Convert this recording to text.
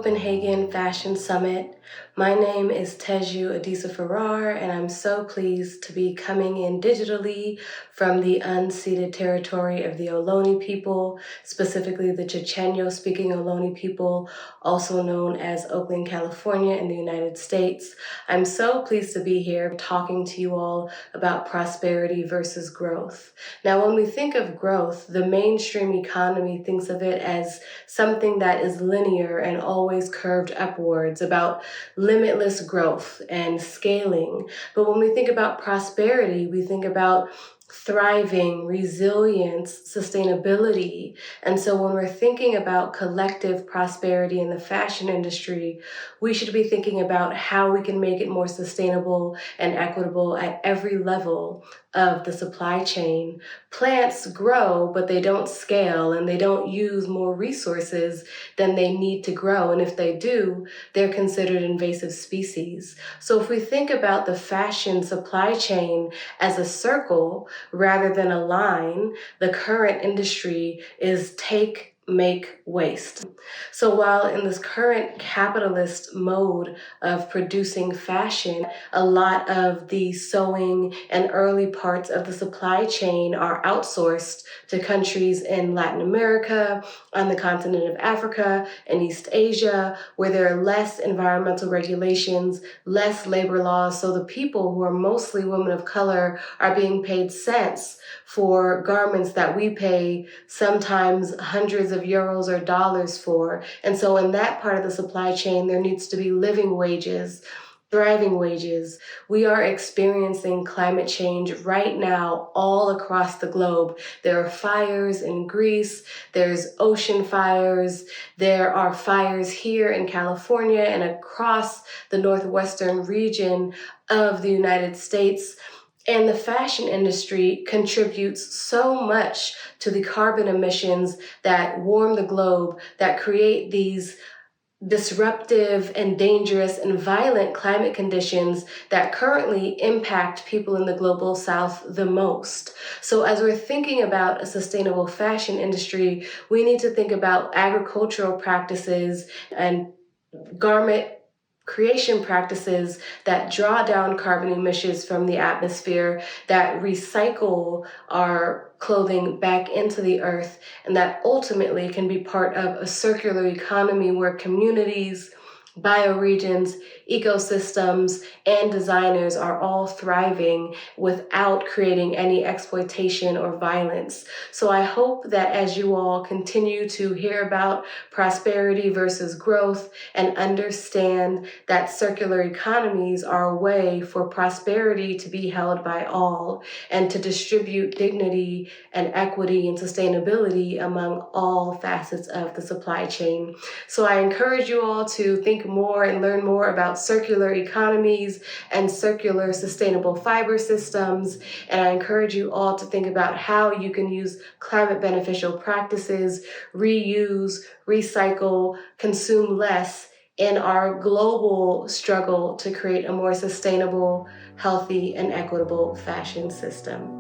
Copenhagen Fashion Summit. My name is Teju Adisa-Farrar, and I'm so pleased to be coming in digitally from the unceded territory of the Ohlone people, specifically the Chochenyo-speaking Ohlone people, also known as Oakland, California in the United States. I'm so pleased to be here talking to you all about prosperity versus growth. Now, when we think of growth, the mainstream economy thinks of it as something that is linear and always curved upwards, about limitless growth and scaling. But when we think about prosperity, we think about thriving, resilience, sustainability. And so when we're thinking about collective prosperity in the fashion industry, we should be thinking about how we can make it more sustainable and equitable at every level of the supply chain. Plants grow, but they don't scale and they don't use more resources than they need to grow. And if they do, they're considered invasive species. So if we think about the fashion supply chain as a circle rather than a line, the current industry is take, make, waste. So while in this current capitalist mode of producing fashion, a lot of the sewing and early parts of the supply chain are outsourced to countries in Latin America, on the continent of Africa, and East Asia, where there are less environmental regulations, less labor laws. So the people, who are mostly women of color, are being paid cents for garments that we pay sometimes hundreds of euros or dollars for. And so in that part of the supply chain, there needs to be living wages, thriving wages. We are experiencing climate change right now all across the globe. There are fires in Greece, there's ocean fires, there are fires here in California and across the northwestern region of the United States. And the fashion industry contributes so much to the carbon emissions that warm the globe, that create these disruptive and dangerous and violent climate conditions that currently impact people in the global south the most. So as we're thinking about a sustainable fashion industry, we need to think about agricultural practices and garment creation practices that draw down carbon emissions from the atmosphere, that recycle our clothing back into the earth, and that ultimately can be part of a circular economy where communities, bioregions, ecosystems, and designers are all thriving without creating any exploitation or violence. So I hope that as you all continue to hear about prosperity versus growth and understand that circular economies are a way for prosperity to be held by all and to distribute dignity and equity and sustainability among all facets of the supply chain. So I encourage you all to think more and learn more about circular economies and circular sustainable fiber systems. And I encourage you all to think about how you can use climate beneficial practices, reuse, recycle, consume less in our global struggle to create a more sustainable, healthy, and equitable fashion system.